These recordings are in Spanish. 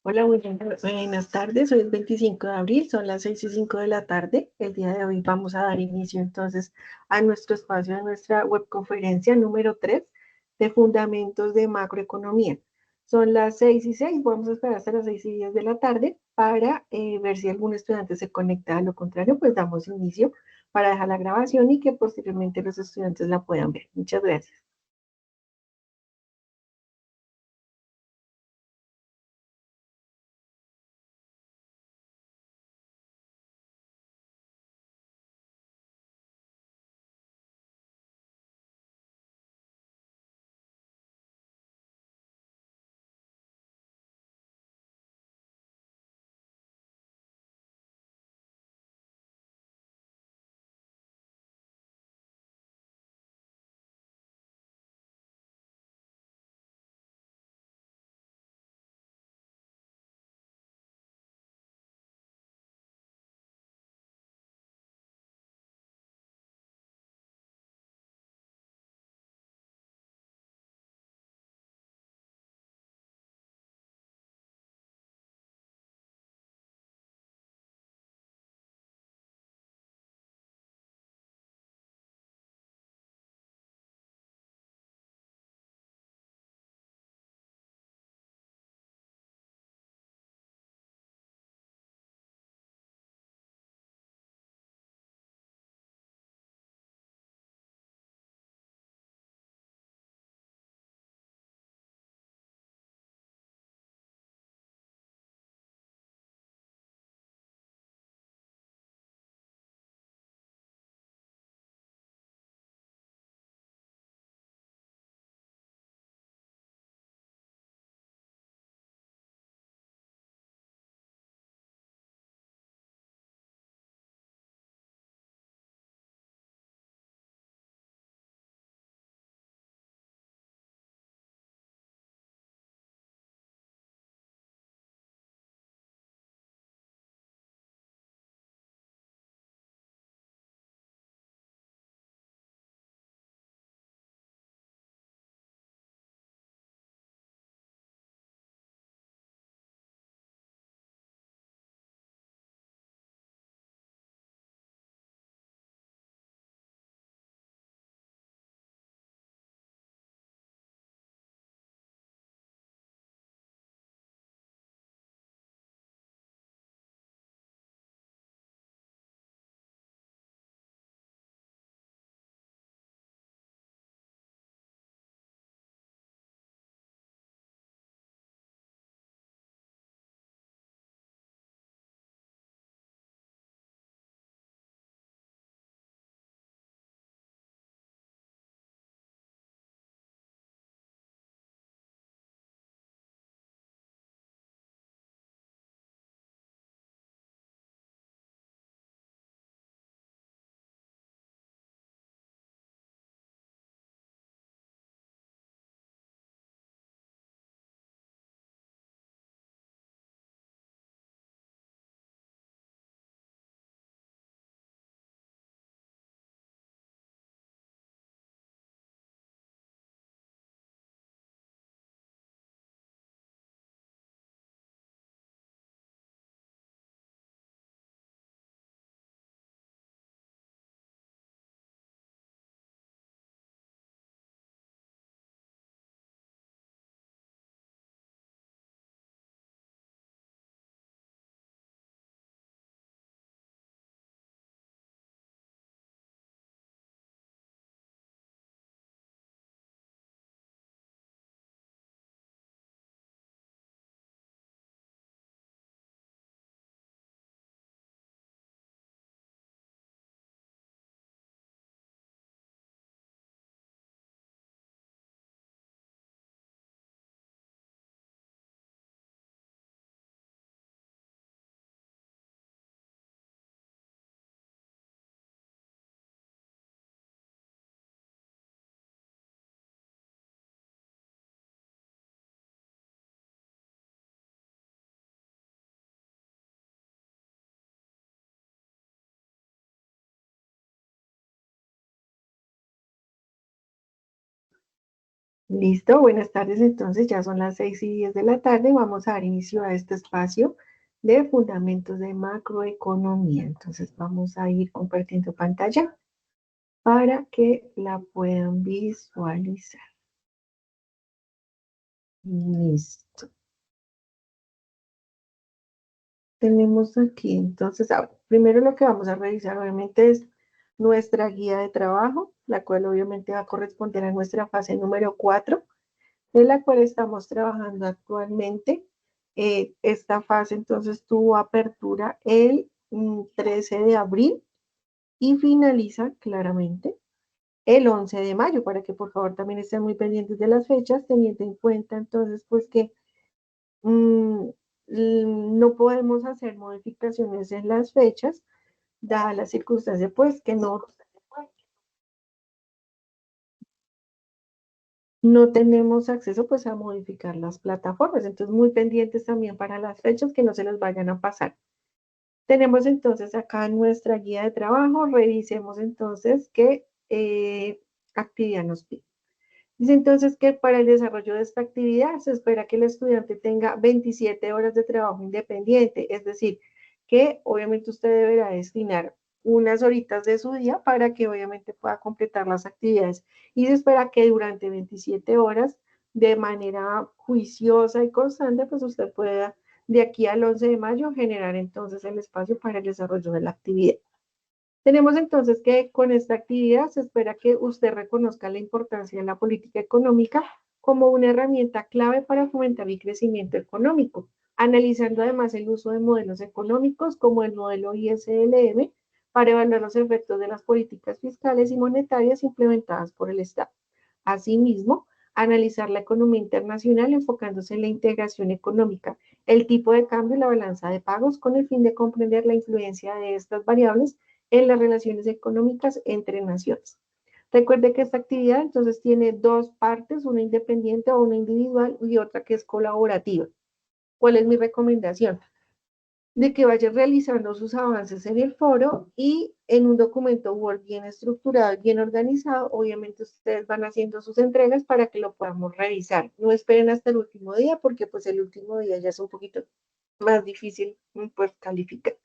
Hola, buenas tardes. Hoy es 25 de abril, son las 6:05 de la tarde. El día de hoy vamos a dar inicio entonces a nuestro espacio, a nuestra webconferencia número 3 de Fundamentos de Macroeconomía. Son las 6:06, vamos a esperar hasta las 6:10 de la tarde para ver si algún estudiante se conecta. A lo contrario, pues damos inicio para dejar la grabación y que posteriormente los estudiantes la puedan ver. Muchas gracias. Listo, buenas tardes. Entonces ya son las 6:10 de la tarde. Vamos a dar inicio a este espacio de fundamentos de macroeconomía. Entonces vamos a ir compartiendo pantalla para que la puedan visualizar. Listo. Tenemos aquí, entonces, ahora, primero lo que vamos a revisar obviamente es nuestra guía de trabajo, la cual obviamente va a corresponder a nuestra fase número 4, de la cual estamos trabajando actualmente. Esta fase entonces tuvo apertura el 13 de abril y finaliza claramente el 11 de mayo, para que por favor también estén muy pendientes de las fechas, teniendo en cuenta entonces pues que mm, no podemos hacer modificaciones en las fechas, dada la circunstancia pues que no tenemos acceso pues a modificar las plataformas. Entonces, muy pendientes también para las fechas que no se les vayan a pasar. Tenemos entonces acá nuestra guía de trabajo. Revisemos entonces qué actividad nos pide. Dice entonces que para el desarrollo de esta actividad se espera que el estudiante tenga 27 horas de trabajo independiente, es decir, que obviamente usted deberá destinar unas horitas de su día para que obviamente pueda completar las actividades. Y se espera que durante 27 horas, de manera juiciosa y constante, pues usted pueda de aquí al 11 de mayo generar entonces el espacio para el desarrollo de la actividad. Tenemos entonces que con esta actividad se espera que usted reconozca la importancia de la política económica como una herramienta clave para fomentar el crecimiento económico, analizando además el uso de modelos económicos como el modelo ISLM para evaluar los efectos de las políticas fiscales y monetarias implementadas por el Estado. Asimismo, analizar la economía internacional enfocándose en la integración económica, el tipo de cambio y la balanza de pagos con el fin de comprender la influencia de estas variables en las relaciones económicas entre naciones. Recuerde que esta actividad entonces tiene dos partes, una independiente o una individual y otra que es colaborativa. ¿Cuál es mi recomendación? De que vayan realizando sus avances en el foro y en un documento Word bien estructurado, bien organizado. Obviamente ustedes van haciendo sus entregas para que lo podamos revisar. No esperen hasta el último día porque pues el último día ya es un poquito más difícil pues calificar.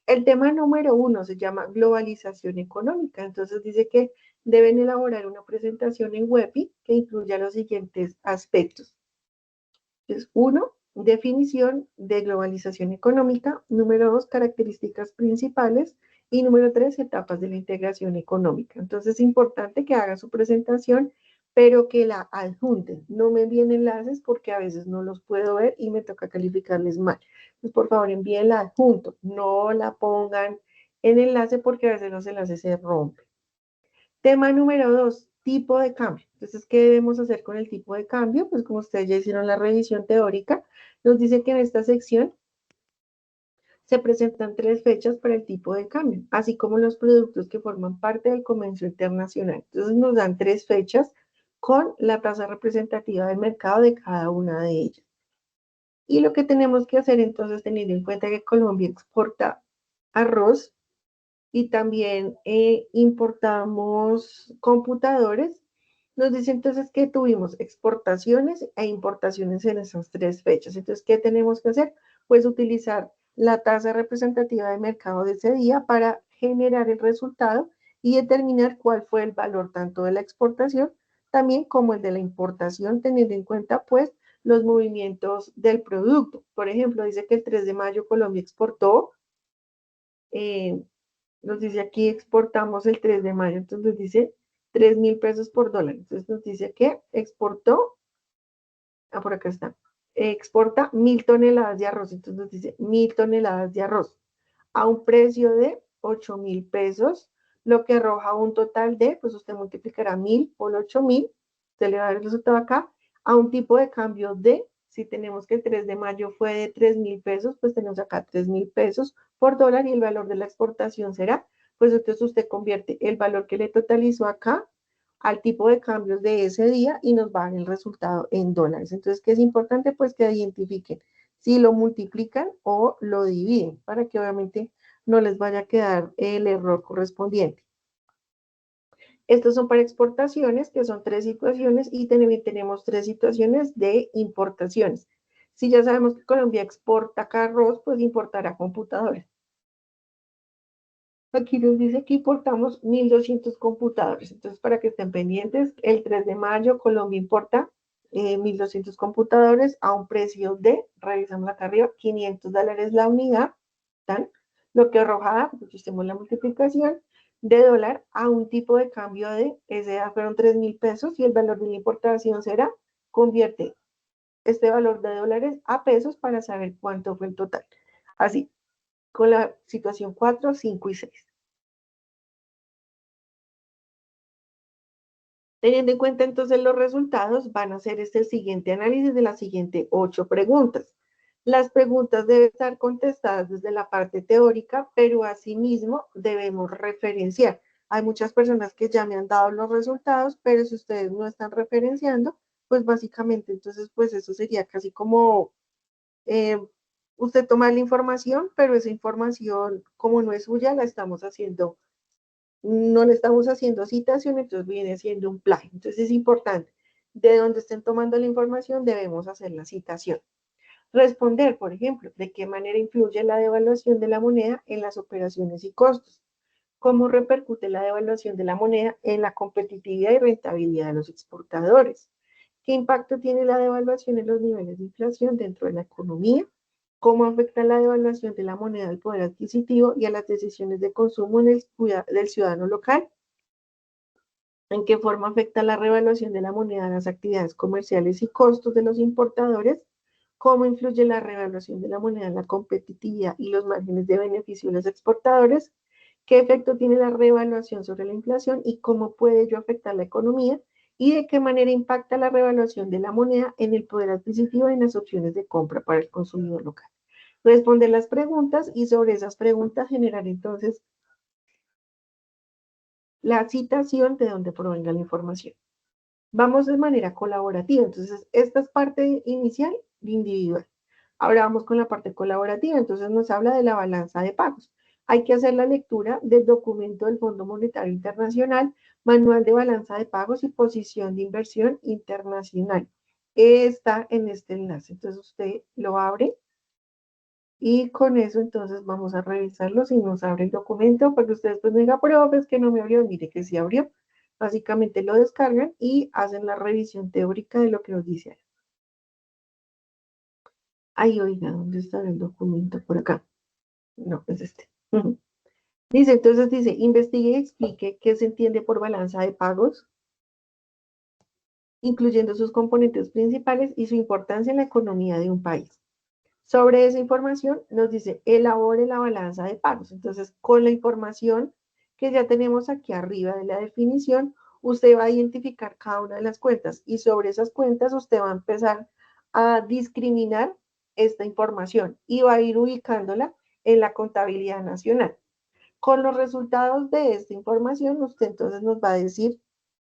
El tema número 1 se llama globalización económica. Entonces dice que deben elaborar una presentación en WebI que incluya los siguientes aspectos. Es uno, definición de globalización económica. Número 2, características principales. Y número 3, etapas de la integración económica. Entonces es importante que haga su presentación, pero que la adjunten. No me envíen enlaces porque a veces no los puedo ver y me toca calificarles mal. Entonces, por favor, envíenla adjunto. No la pongan en enlace porque a veces los enlaces se rompen. Tema número 2, tipo de cambio. Entonces, ¿qué debemos hacer con el tipo de cambio? Pues como ustedes ya hicieron la revisión teórica, nos dice que en esta sección se presentan 3 fechas para el tipo de cambio, así como los productos que forman parte del comercio internacional. Entonces, nos dan 3 fechas con la tasa representativa del mercado de cada una de ellas. Y lo que tenemos que hacer entonces, teniendo en cuenta que Colombia exporta arroz, y también importamos computadores. Nos dice entonces que tuvimos exportaciones e importaciones en esas 3 fechas. Entonces, ¿qué tenemos que hacer? Pues utilizar la tasa representativa de mercado de ese día para generar el resultado y determinar cuál fue el valor tanto de la exportación también como el de la importación, teniendo en cuenta pues los movimientos del producto. Por ejemplo, dice que el 3 de mayo Colombia exportó eh, nos dice aquí exportamos el 3 de mayo, entonces nos dice 3.000 pesos por dólar. Entonces nos dice que exportó, por acá está, exporta 1.000 toneladas de arroz. Entonces nos dice 1.000 toneladas de arroz a un precio de 8.000 pesos, lo que arroja un total de, pues usted multiplicará 1.000 por 8.000, usted le va a dar el resultado acá, a un tipo de cambio de, si tenemos que el 3 de mayo fue de 3.000 pesos, pues tenemos acá 3.000 pesos por dólar y el valor de la exportación será, pues entonces usted convierte el valor que le totalizó acá al tipo de cambios de ese día y nos va a dar el resultado en dólares. Entonces, ¿qué es importante? Pues que identifiquen si lo multiplican o lo dividen para que obviamente no les vaya a quedar el error correspondiente. Estos son para exportaciones, que son 3 situaciones, y también tenemos 3 situaciones de importaciones. Si ya sabemos que Colombia exporta carros, pues importará computadores. Aquí nos dice que importamos 1.200 computadores. Entonces, para que estén pendientes, el 3 de mayo Colombia importa 1.200 computadores a un precio de, revisamos acá arriba, $500 la unidad, ¿tan? Lo que arroja, pues hicimos la multiplicación, de dólar a un tipo de cambio de, ese ya fueron 3.000 pesos, y el valor de la importación será, convierte este valor de dólares a pesos para saber cuánto fue el total. Así, con la situación 4, 5 y 6. Teniendo en cuenta entonces los resultados, van a hacer el siguiente análisis de las siguientes 8 preguntas. Las preguntas deben estar contestadas desde la parte teórica, pero asimismo debemos referenciar. Hay muchas personas que ya me han dado los resultados, pero si ustedes no están referenciando, pues básicamente entonces pues eso sería casi como usted toma la información, pero esa información como no es suya, la estamos haciendo, no le estamos haciendo citación, entonces viene siendo un plagio. Entonces es importante, de donde estén tomando la información debemos hacer la citación. Responder, por ejemplo, de qué manera influye la devaluación de la moneda en las operaciones y costos. ¿Cómo repercute la devaluación de la moneda en la competitividad y rentabilidad de los exportadores? ¿Qué impacto tiene la devaluación en los niveles de inflación dentro de la economía? ¿Cómo afecta la devaluación de la moneda al poder adquisitivo y a las decisiones de consumo del ciudadano local? ¿En qué forma afecta la revaluación de la moneda a las actividades comerciales y costos de los importadores? ¿Cómo influye la revaluación de la moneda en la competitividad y los márgenes de beneficio de los exportadores? ¿Qué efecto tiene la revaluación sobre la inflación y cómo puede ello afectar la economía? ¿Y de qué manera impacta la revaluación de la moneda en el poder adquisitivo y en las opciones de compra para el consumidor local? Responder las preguntas y sobre esas preguntas generar entonces la citación de donde provenga la información. Vamos de manera colaborativa, entonces esta es parte inicial de individual. Ahora vamos con la parte colaborativa, entonces nos habla de la balanza de pagos. Hay que hacer la lectura del documento del Fondo Monetario Internacional, Manual de Balanza de Pagos y Posición de Inversión Internacional. Está en este enlace, entonces usted lo abre y con eso entonces vamos a revisarlo si nos abre el documento, porque ustedes pues me digan, pero es que no me abrió, mire que sí abrió. Básicamente lo descargan y hacen la revisión teórica de lo que nos dice ahí. Ay, oiga, ¿dónde está el documento? Por acá. No, es este. Dice, entonces dice, investigue y explique qué se entiende por balanza de pagos, incluyendo sus componentes principales y su importancia en la economía de un país. Sobre esa información nos dice, elabore la balanza de pagos. Entonces, con la información que ya tenemos aquí arriba de la definición, usted va a identificar cada una de las cuentas y sobre esas cuentas usted va a empezar a discriminar esta información y va a ir ubicándola en la contabilidad nacional. Con los resultados de esta información, usted entonces nos va a decir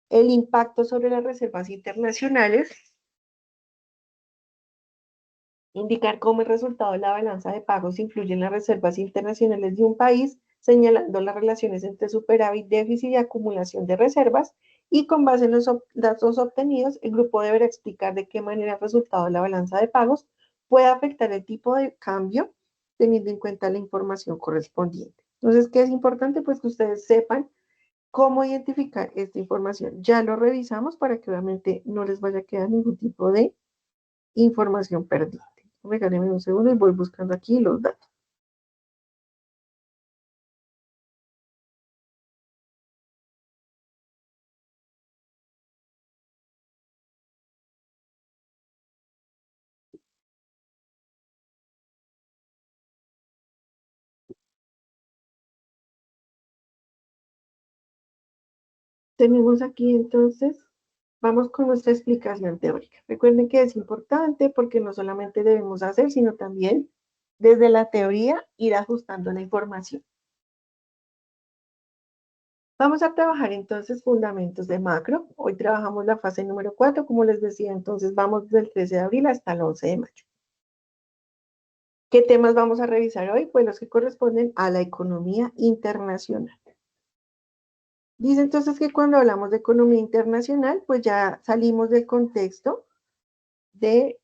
el impacto sobre las reservas internacionales, indicar cómo el resultado de la balanza de pagos influye en las reservas internacionales de un país, señalando las relaciones entre superávit, déficit y acumulación de reservas, y con base en los datos obtenidos, el grupo deberá explicar de qué manera el resultado de la balanza de pagos puede afectar el tipo de cambio, teniendo en cuenta la información correspondiente. Entonces, ¿qué es importante? Pues que ustedes sepan cómo identificar esta información. Ya lo revisamos para que obviamente no les vaya a quedar ningún tipo de información perdida. Regálenme un segundo y voy buscando aquí los datos. Tenemos aquí entonces, vamos con nuestra explicación teórica. Recuerden que es importante porque no solamente debemos hacer, sino también desde la teoría ir ajustando la información. Vamos a trabajar entonces fundamentos de macro. Hoy trabajamos la fase número 4, como les decía, entonces vamos del 13 de abril hasta el 11 de mayo. ¿Qué temas vamos a revisar hoy? Pues los que corresponden a la economía internacional. Dice entonces que cuando hablamos de economía internacional, pues ya salimos del contexto de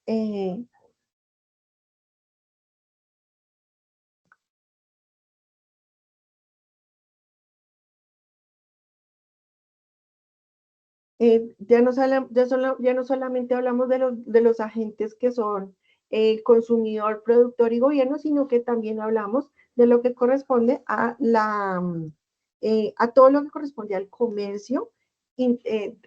ya no solamente hablamos de los agentes que son el consumidor, productor y gobierno, sino que también hablamos de lo que corresponde a a todo lo que corresponde al comercio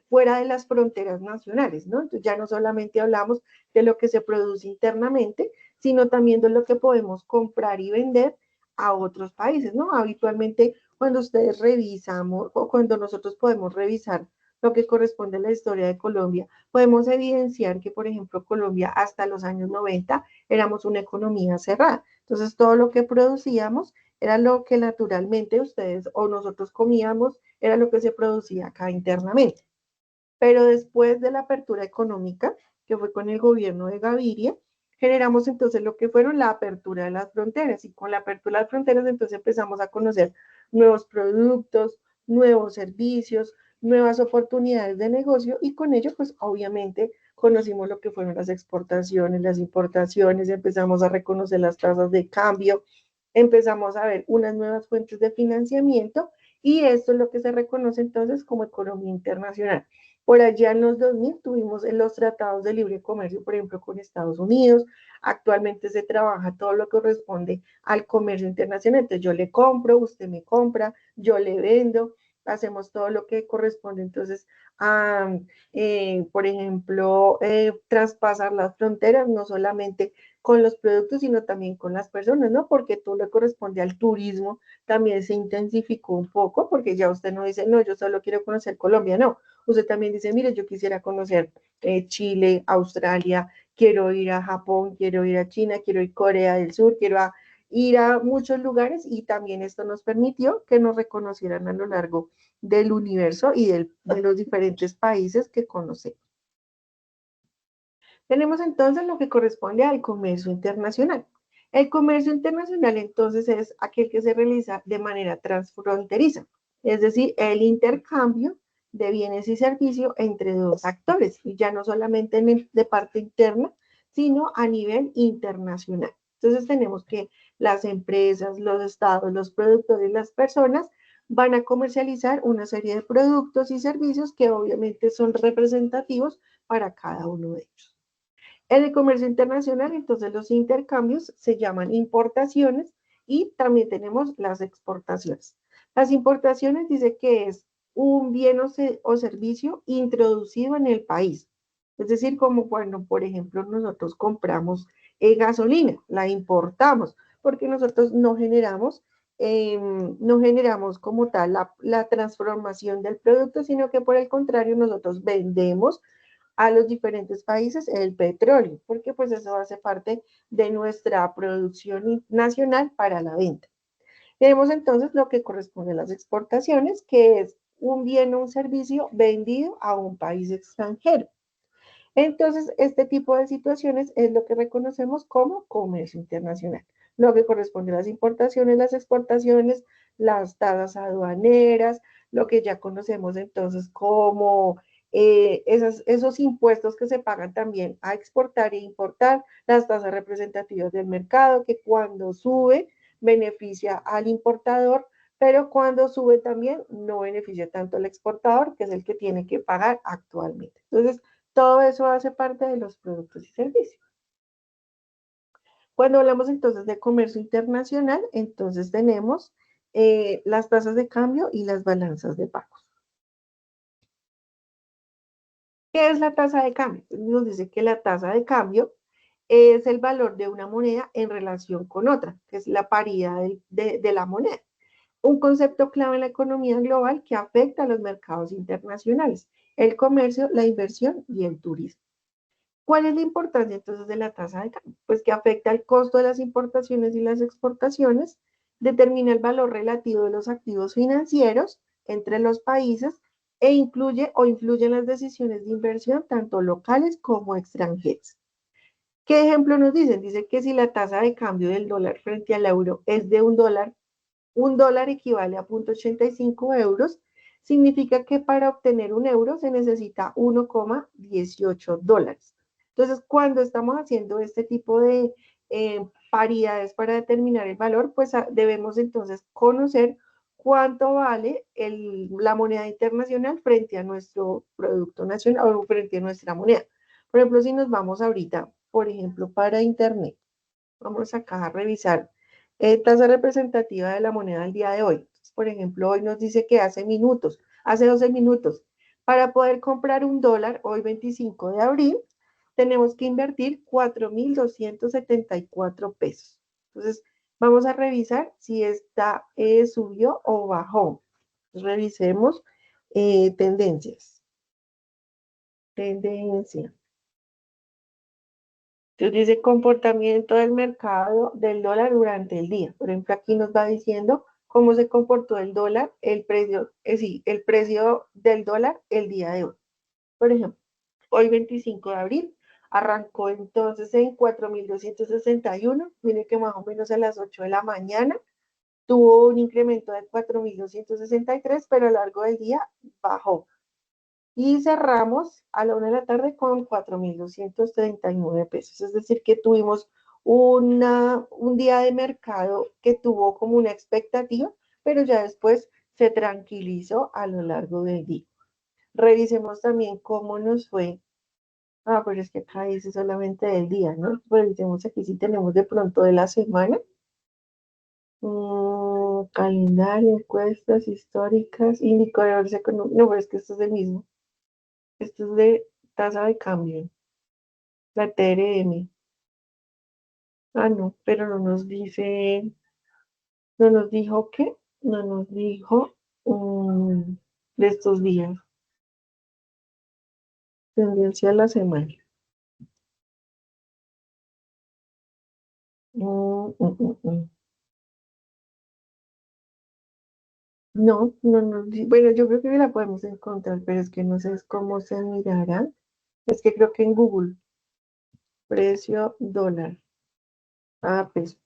fuera de las fronteras nacionales, ¿no? Entonces ya no solamente hablamos de lo que se produce internamente, sino también de lo que podemos comprar y vender a otros países, ¿no? Habitualmente cuando ustedes revisamos o cuando nosotros podemos revisar lo que corresponde a la historia de Colombia, podemos evidenciar que, por ejemplo, Colombia hasta los años 90 éramos una economía cerrada. Entonces, todo lo que producíamos era lo que naturalmente ustedes o nosotros comíamos, era lo que se producía acá internamente. Pero después de la apertura económica, que fue con el gobierno de Gaviria, generamos entonces lo que fueron la apertura de las fronteras y con la apertura de las fronteras entonces empezamos a conocer nuevos productos, nuevos servicios, nuevas oportunidades de negocio y con ello pues obviamente conocimos lo que fueron las exportaciones, las importaciones, empezamos a reconocer las tasas de cambio, empezamos a ver unas nuevas fuentes de financiamiento y esto es lo que se reconoce entonces como economía internacional. Por allá en los 2000 tuvimos en los tratados de libre comercio, por ejemplo, con Estados Unidos. Actualmente se trabaja todo lo que corresponde al comercio internacional. Entonces yo le compro, usted me compra, yo le vendo, hacemos todo lo que corresponde entonces a, por ejemplo, traspasar las fronteras, no solamente con los productos, sino también con las personas, ¿no? Porque todo lo que corresponde al turismo también se intensificó un poco, porque ya usted no dice, no, yo solo quiero conocer Colombia, no. Usted también dice, mire, yo quisiera conocer Chile, Australia, quiero ir a Japón, quiero ir a China, quiero ir a Corea del Sur, ir a muchos lugares y también esto nos permitió que nos reconocieran a lo largo del universo y de los diferentes países que conocemos. Tenemos entonces lo que corresponde al comercio internacional. El comercio internacional entonces es aquel que se realiza de manera transfronteriza, es decir, el intercambio de bienes y servicios entre dos actores, y ya no solamente de parte interna, sino a nivel internacional. Entonces tenemos que las empresas, los estados, los productores, las personas van a comercializar una serie de productos y servicios que obviamente son representativos para cada uno de ellos. En el comercio internacional, entonces los intercambios se llaman importaciones y también tenemos las exportaciones. Las importaciones dice que es un bien o servicio introducido en el país. Es decir, como cuando, por ejemplo, nosotros compramos gasolina, la importamos, porque nosotros no generamos como tal la transformación del producto, sino que por el contrario, nosotros vendemos a los diferentes países el petróleo, porque pues eso hace parte de nuestra producción nacional para la venta. Tenemos entonces lo que corresponde a las exportaciones, que es un bien o un servicio vendido a un país extranjero. Entonces, este tipo de situaciones es lo que reconocemos como comercio internacional. Lo que corresponde a las importaciones, las exportaciones, las tasas aduaneras, lo que ya conocemos entonces como esos impuestos que se pagan también a exportar e importar, las tasas representativas del mercado, que cuando sube beneficia al importador, pero cuando sube también no beneficia tanto al exportador, que es el que tiene que pagar actualmente. Entonces, todo eso hace parte de los productos y servicios. Cuando hablamos entonces de comercio internacional, entonces tenemos las tasas de cambio y las balanzas de pagos. ¿Qué es la tasa de cambio? Nos dice que la tasa de cambio es el valor de una moneda en relación con otra, que es la paridad de la moneda. Un concepto clave en la economía global que afecta a los mercados internacionales, el comercio, la inversión y el turismo. ¿Cuál es la importancia entonces de la tasa de cambio? Pues que afecta el costo de las importaciones y las exportaciones, determina el valor relativo de los activos financieros entre los países e incluye o influye en las decisiones de inversión tanto locales como extranjeras. ¿Qué ejemplo nos dicen? Dice que si la tasa de cambio del dólar frente al euro es de un dólar equivale a 0.85 euros. significa que para obtener un euro se necesita 1,18 dólares. Entonces, cuando estamos haciendo este tipo de paridades para determinar el valor, pues debemos entonces conocer cuánto vale la moneda internacional frente a nuestro producto nacional o frente a nuestra moneda. Por ejemplo, si nos vamos ahorita, por ejemplo, para Internet, vamos acá a revisar tasa representativa de la moneda al día de hoy. Entonces, por ejemplo, hoy nos dice que hace 12 minutos, para poder comprar un dólar, hoy 25 de abril, tenemos que invertir 4.274 pesos. Entonces, vamos a revisar si esta subió o bajó. Revisemos tendencias. Tendencia. Entonces dice comportamiento del mercado del dólar durante el día. Por ejemplo, aquí nos va diciendo cómo se comportó el dólar, el precio, sí, el precio del dólar el día de hoy. Por ejemplo, hoy 25 de abril arrancó entonces en 4.261. Mire que más o menos a las 8 de la mañana tuvo un incremento de 4.263, pero a lo largo del día bajó. Y cerramos a la 1 de la tarde con 4.239 pesos. Es decir, que tuvimos un día de mercado que tuvo como una expectativa, pero ya después se tranquilizó a lo largo del día. Revisemos también cómo nos fue. Ah, pero es que acá dice solamente del día, ¿no? Revisemos aquí si tenemos de pronto de la semana. Calendario, encuestas históricas, indicadores económicos. No, pero es que esto es el mismo. Esto es de tasa de cambio, la TRM. Ah, no, pero no nos dice, no nos dijo qué, no nos dijo de estos días, tendencia a la semana. Mm, mm, mm, mm. No, no nos dice, bueno, yo creo que la podemos encontrar, pero es que no sé cómo se mirará. Es que creo que en Google, precio dólar. Ah, pues,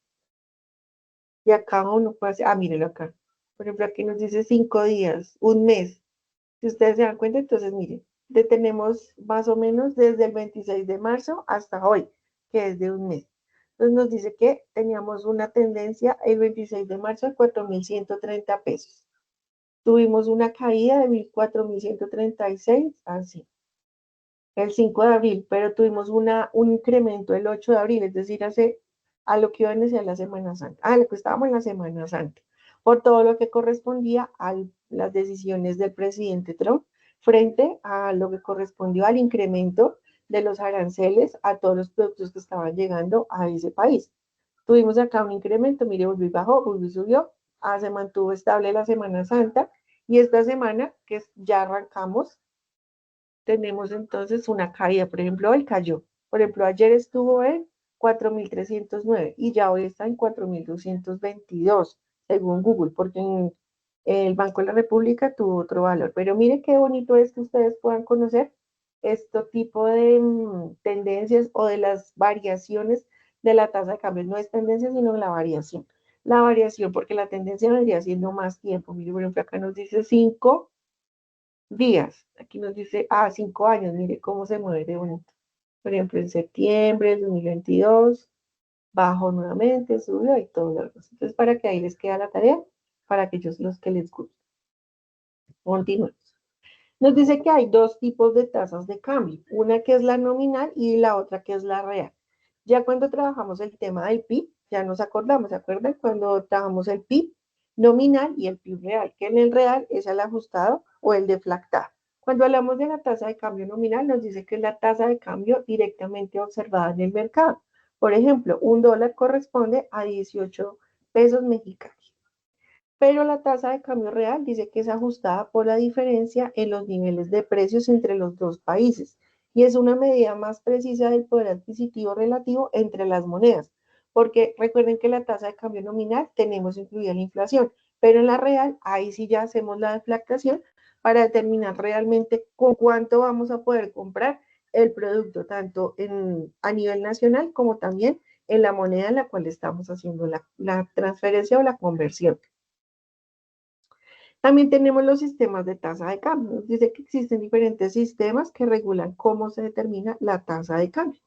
y acá uno puede hacer, mírelo acá. Por ejemplo, aquí nos dice 5 días, un mes. Si ustedes se dan cuenta, entonces miren, detenemos más o menos desde el 26 de marzo hasta hoy, que es de un mes. Entonces nos dice que teníamos una tendencia el 26 de marzo a 4.130 pesos. Tuvimos una caída de 4.136, así, el 5 de abril, pero tuvimos un incremento el 8 de abril, es decir, a lo que iba a iniciar la Semana Santa, a lo que estábamos en la Semana Santa, por todo lo que correspondía a las decisiones del presidente Trump frente a lo que correspondió al incremento de los aranceles a todos los productos que estaban llegando a ese país. Tuvimos acá un incremento, mire, volvió y bajó, volvió y subió, se mantuvo estable la Semana Santa y esta semana que ya arrancamos tenemos entonces una caída. Por ejemplo, hoy cayó. Por ejemplo, ayer estuvo en 4.309 y ya hoy está en 4.222, según Google, porque en el Banco de la República tuvo otro valor. Pero mire qué bonito es que ustedes puedan conocer este tipo de tendencias o de las variaciones de la tasa de cambio. No es tendencia, sino la variación. La variación, porque la tendencia vendría siendo más tiempo. Mire, por ejemplo, acá nos dice 5 días. Aquí nos dice, 5 años, mire cómo se mueve de bonito. Por ejemplo, en septiembre del 2022, bajó nuevamente, subió y todo lo demás. Entonces, para que ahí les queda la tarea, para aquellos los que les guste. Continuemos. Nos dice que hay dos tipos de tasas de cambio, una que es la nominal y la otra que es la real. Ya cuando trabajamos el tema del PIB, ya nos acordamos, ¿se acuerdan? Cuando trabajamos el PIB nominal y el PIB real, que en el real es el ajustado o el deflactado. Cuando hablamos de la tasa de cambio nominal, nos dice que es la tasa de cambio directamente observada en el mercado. Por ejemplo, un dólar corresponde a 18 pesos mexicanos, pero la tasa de cambio real dice que es ajustada por la diferencia en los niveles de precios entre los dos países y es una medida más precisa del poder adquisitivo relativo entre las monedas, porque recuerden que la tasa de cambio nominal tenemos incluida la inflación, pero en la real ahí sí ya hacemos la deflación para determinar realmente con cuánto vamos a poder comprar el producto, tanto a nivel nacional como también en la moneda en la cual estamos haciendo la transferencia o la conversión. También tenemos los sistemas de tasa de cambio. Nos dice que existen diferentes sistemas que regulan cómo se determina la tasa de cambio.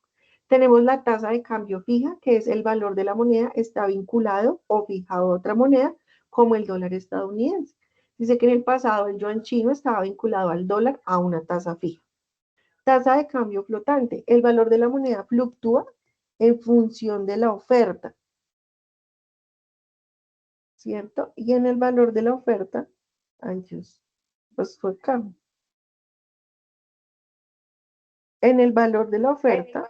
Tenemos la tasa de cambio fija, que es el valor de la moneda está vinculado o fijado a otra moneda, como el dólar estadounidense. Dice que en el pasado el yuan chino estaba vinculado al dólar a una tasa fija. Tasa de cambio flotante. El valor de la moneda fluctúa en función de la oferta, ¿cierto? Y en el valor de la oferta, ay Dios, pues fue cambio. En el valor de la oferta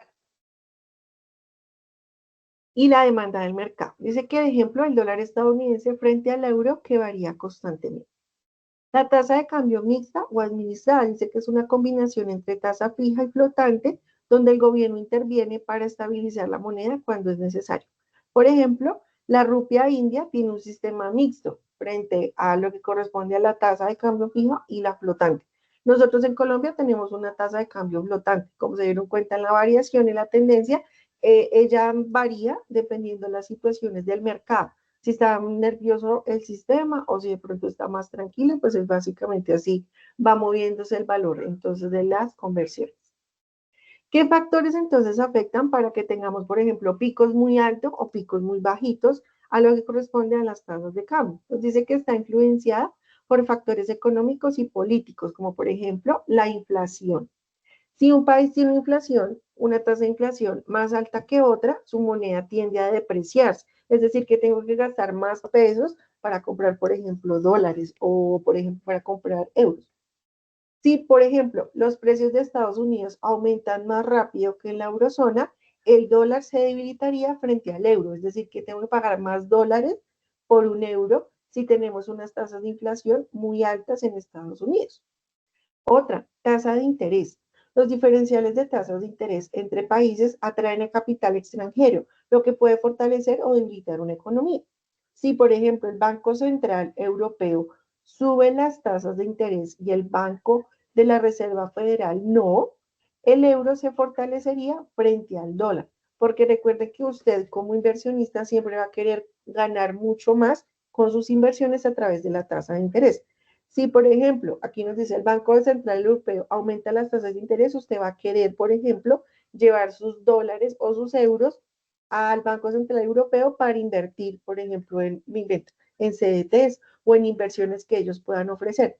y la demanda del mercado. Dice que, de ejemplo, el dólar estadounidense frente al euro que varía constantemente. La tasa de cambio mixta o administrada dice que es una combinación entre tasa fija y flotante, donde el gobierno interviene para estabilizar la moneda cuando es necesario. Por ejemplo, la rupia india tiene un sistema mixto frente a lo que corresponde a la tasa de cambio fija y la flotante. Nosotros en Colombia tenemos una tasa de cambio flotante. Como se dieron cuenta en la variación y la tendencia, ella varía dependiendo de las situaciones del mercado. Si está nervioso el sistema o si de pronto está más tranquilo, pues es básicamente así, va moviéndose el valor entonces de las conversiones. ¿Qué factores entonces afectan para que tengamos, por ejemplo, picos muy altos o picos muy bajitos a lo que corresponde a las tasas de cambio? Nos dice que está influenciada por factores económicos y políticos, como por ejemplo la inflación. Si un país tiene inflación, una tasa de inflación más alta que otra, su moneda tiende a depreciarse. Es decir, que tengo que gastar más pesos para comprar, por ejemplo, dólares o, por ejemplo, para comprar euros. Si, por ejemplo, los precios de Estados Unidos aumentan más rápido que en la eurozona, el dólar se debilitaría frente al euro. Es decir, que tengo que pagar más dólares por un euro si tenemos unas tasas de inflación muy altas en Estados Unidos. Otra, tasa de interés. Los diferenciales de tasas de interés entre países atraen a capital extranjero, lo que puede fortalecer o debilitar una economía. Si, por ejemplo, el Banco Central Europeo sube las tasas de interés y el Banco de la Reserva Federal no, el euro se fortalecería frente al dólar, porque recuerde que usted como inversionista siempre va a querer ganar mucho más con sus inversiones a través de la tasa de interés. Si, por ejemplo, aquí nos dice el Banco Central Europeo aumenta las tasas de interés, usted va a querer, por ejemplo, llevar sus dólares o sus euros al Banco Central Europeo para invertir, por ejemplo, en CDTs o en inversiones que ellos puedan ofrecer.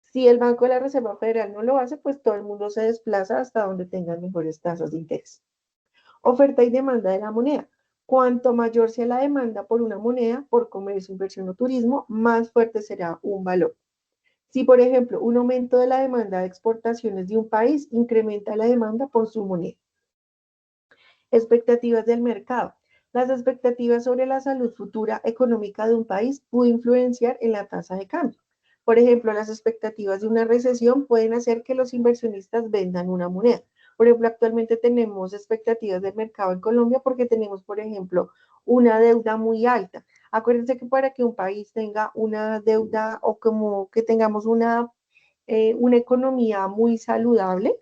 Si el Banco de la Reserva Federal no lo hace, pues todo el mundo se desplaza hasta donde tengan mejores tasas de interés. Oferta y demanda de la moneda. Cuanto mayor sea la demanda por una moneda, por comercio, inversión o turismo, más fuerte será un valor. Si, por ejemplo, un aumento de la demanda de exportaciones de un país incrementa la demanda por su moneda. Expectativas del mercado. Las expectativas sobre la salud futura económica de un país pueden influenciar en la tasa de cambio. Por ejemplo, las expectativas de una recesión pueden hacer que los inversionistas vendan una moneda. Por ejemplo, actualmente tenemos expectativas del mercado en Colombia porque tenemos, por ejemplo, una deuda muy alta. Acuérdense que para que un país tenga una deuda o como que tengamos una economía muy saludable,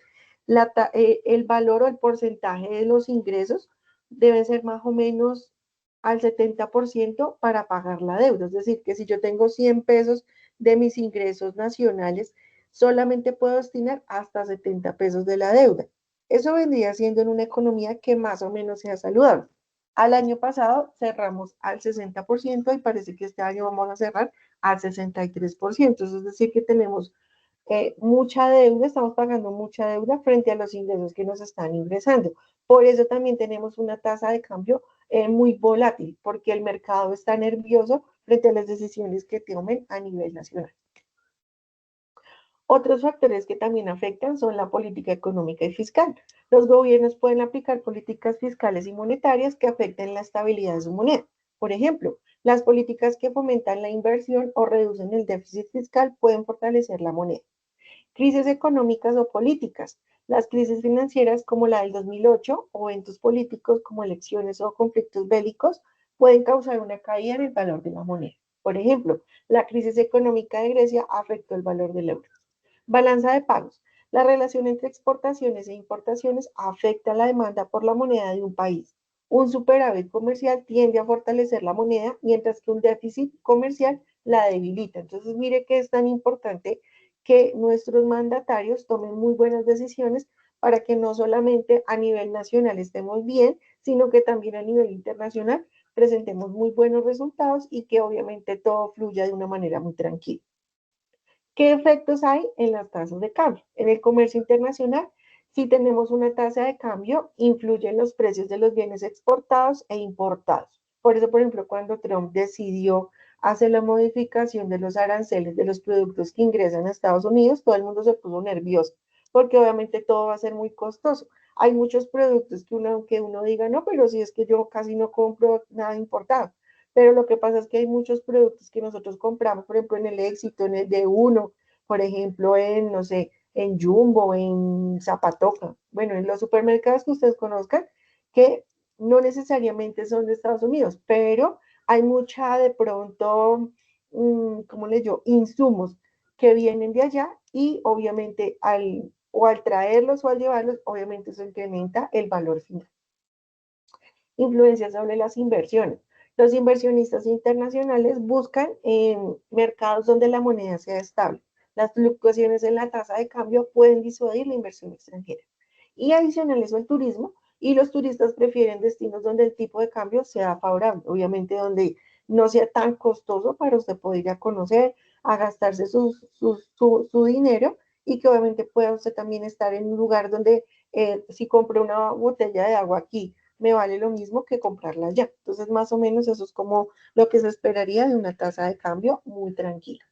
el valor o el porcentaje de los ingresos debe ser más o menos al 70% para pagar la deuda. Es decir, que si yo tengo 100 pesos de mis ingresos nacionales, solamente puedo destinar hasta 70 pesos de la deuda. Eso vendría siendo en una economía que más o menos sea saludable. Al año pasado cerramos al 60% y parece que este año vamos a cerrar al 63%. Eso es decir, que tenemos mucha deuda, estamos pagando mucha deuda frente a los ingresos que nos están ingresando. Por eso también tenemos una tasa de cambio muy volátil, porque el mercado está nervioso frente a las decisiones que tomen a nivel nacional. Otros factores que también afectan son la política económica y fiscal. Los gobiernos pueden aplicar políticas fiscales y monetarias que afecten la estabilidad de su moneda. Por ejemplo, las políticas que fomentan la inversión o reducen el déficit fiscal pueden fortalecer la moneda. Crisis económicas o políticas. Las crisis financieras como la del 2008 o eventos políticos como elecciones o conflictos bélicos pueden causar una caída en el valor de la moneda. Por ejemplo, la crisis económica de Grecia afectó el valor del euro. Balanza de pagos. La relación entre exportaciones e importaciones afecta la demanda por la moneda de un país. Un superávit comercial tiende a fortalecer la moneda, mientras que un déficit comercial la debilita. Entonces, mire que es tan importante que nuestros mandatarios tomen muy buenas decisiones para que no solamente a nivel nacional estemos bien, sino que también a nivel internacional presentemos muy buenos resultados y que obviamente todo fluya de una manera muy tranquila. ¿Qué efectos hay en las tasas de cambio? En el comercio internacional, si tenemos una tasa de cambio, influye en los precios de los bienes exportados e importados. Por eso, por ejemplo, cuando Trump decidió hacer la modificación de los aranceles de los productos que ingresan a Estados Unidos, todo el mundo se puso nervioso, porque obviamente todo va a ser muy costoso. Hay muchos productos que uno diga, no, pero si es que yo casi no compro nada importado, pero lo que pasa es que hay muchos productos que nosotros compramos, por ejemplo, en el Éxito, en el D1, por ejemplo, en, no sé, en Jumbo, en Zapatoca, bueno, en los supermercados que ustedes conozcan, que no necesariamente son de Estados Unidos, pero hay mucha de pronto, ¿cómo le digo? Insumos que vienen de allá y obviamente al traerlos o al llevarlos, obviamente eso incrementa el valor final. Influencia sobre las inversiones. Los inversionistas internacionales buscan en mercados donde la moneda sea estable. Las fluctuaciones en la tasa de cambio pueden disuadir la inversión extranjera. Y adicional eso el turismo, y los turistas prefieren destinos donde el tipo de cambio sea favorable, obviamente donde no sea tan costoso para usted poder ir a conocer, a gastarse su dinero y que obviamente pueda usted también estar en un lugar donde si compra una botella de agua aquí me vale lo mismo que comprarla allá. Entonces, más o menos eso es como lo que se esperaría de una tasa de cambio muy tranquila.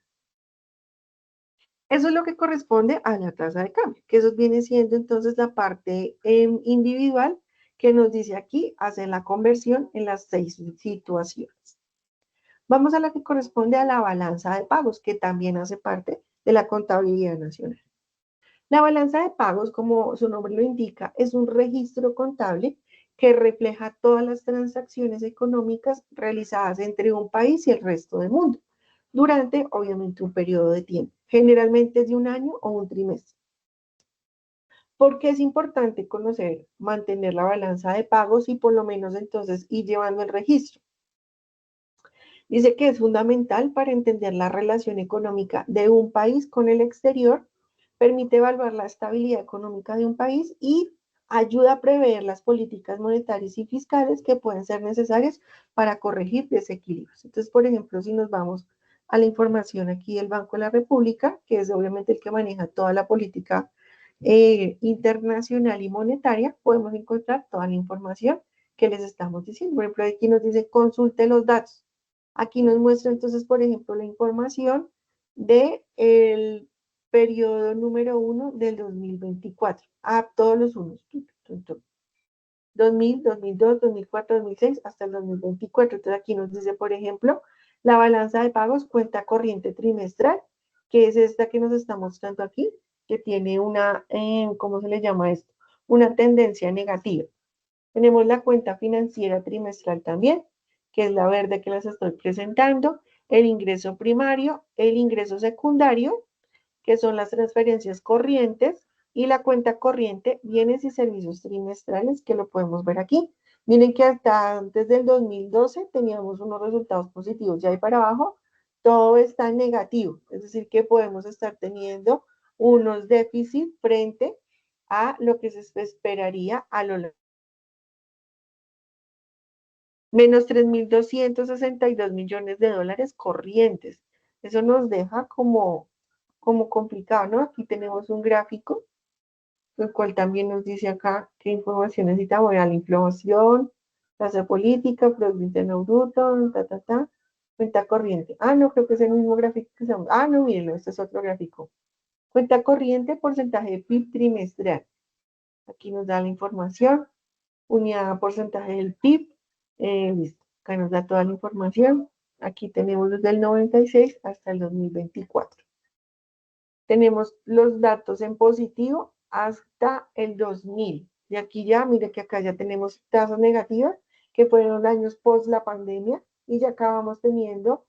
Eso es lo que corresponde a la tasa de cambio, que eso viene siendo entonces la parte individual que nos dice aquí, hacer la conversión en las 6 situaciones. Vamos a la que corresponde a la balanza de pagos, que también hace parte de la contabilidad nacional. La balanza de pagos, como su nombre lo indica, es un registro contable que refleja todas las transacciones económicas realizadas entre un país y el resto del mundo, durante, obviamente, un periodo de tiempo, generalmente de un año o un trimestre. ¿Por qué es importante conocer, mantener la balanza de pagos y por lo menos entonces ir llevando el registro? Dice que es fundamental para entender la relación económica de un país con el exterior, permite evaluar la estabilidad económica de un país y ayuda a prever las políticas monetarias y fiscales que pueden ser necesarias para corregir desequilibrios. Entonces, por ejemplo, si nos vamos a la información aquí del Banco de la República, que es obviamente el que maneja toda la política internacional y monetaria, podemos encontrar toda la información que les estamos diciendo. Por ejemplo, aquí nos dice consulte los datos. Aquí nos muestra entonces, por ejemplo, la información del periodo número 1 del 2024. Todos los unos. 2000, 2002, 2004, 2006 hasta el 2024. Entonces aquí nos dice, por ejemplo, la balanza de pagos, cuenta corriente trimestral, que es esta que nos está mostrando aquí, que tiene una, ¿cómo se le llama esto? Una tendencia negativa. Tenemos la cuenta financiera trimestral también, que es la verde que les estoy presentando, el ingreso primario, el ingreso secundario, que son las transferencias corrientes, y la cuenta corriente, bienes y servicios trimestrales, que lo podemos ver aquí. Miren que hasta antes del 2012 teníamos unos resultados positivos, ya ahí para abajo todo está en negativo, es decir, que podemos estar teniendo unos déficits frente a lo que se esperaría a lo largo menos 3.262 millones de dólares corrientes. Eso nos deja como complicado, ¿no? Aquí tenemos un gráfico, el cual también nos dice acá qué información necesitamos, la inflación, tasa política, Producto Interno Bruto, cuenta corriente. No, creo que es el mismo gráfico que estamos. No, mírenlo, este es otro gráfico. Cuenta corriente, porcentaje de PIB trimestral. Aquí nos da la información unidad porcentaje del PIB. Listo, acá nos da toda la información. Aquí tenemos desde el 96 hasta el 2024. Tenemos los datos en positivo hasta el 2000. Y aquí ya, mire que acá ya tenemos tasas negativas, que fueron años post la pandemia, y ya acabamos teniendo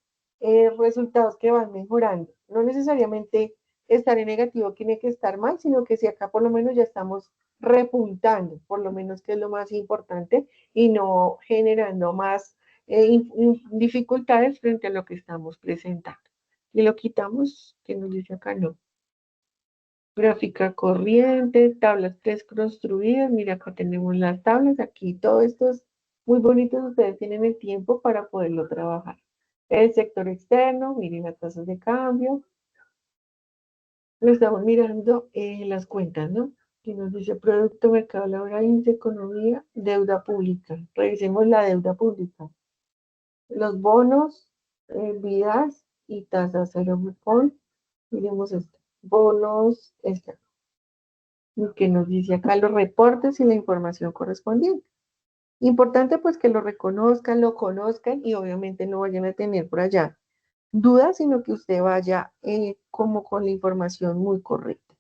resultados que van mejorando. No necesariamente estar en negativo tiene que estar mal, sino que si acá por lo menos ya estamos repuntando, por lo menos que es lo más importante, y no generando más dificultades frente a lo que estamos presentando. Y lo quitamos, que nos dice acá no. Gráfica corriente, tablas preconstruidas, mira acá tenemos las tablas, aquí todo esto es muy bonito, ustedes tienen el tiempo para poderlo trabajar. El sector externo, miren las tasas de cambio, lo estamos mirando las cuentas, ¿no? Que nos dice producto, mercado laboral, índice, economía, deuda pública. Revisemos la deuda pública. Los bonos, vidas y tasas cero cupón. Miremos esto. Bonos, esta. Que nos dice acá los reportes y la información correspondiente. Importante pues que lo reconozcan, lo conozcan y obviamente no vayan a tener por allá dudas, sino que usted vaya como con la información muy correcta.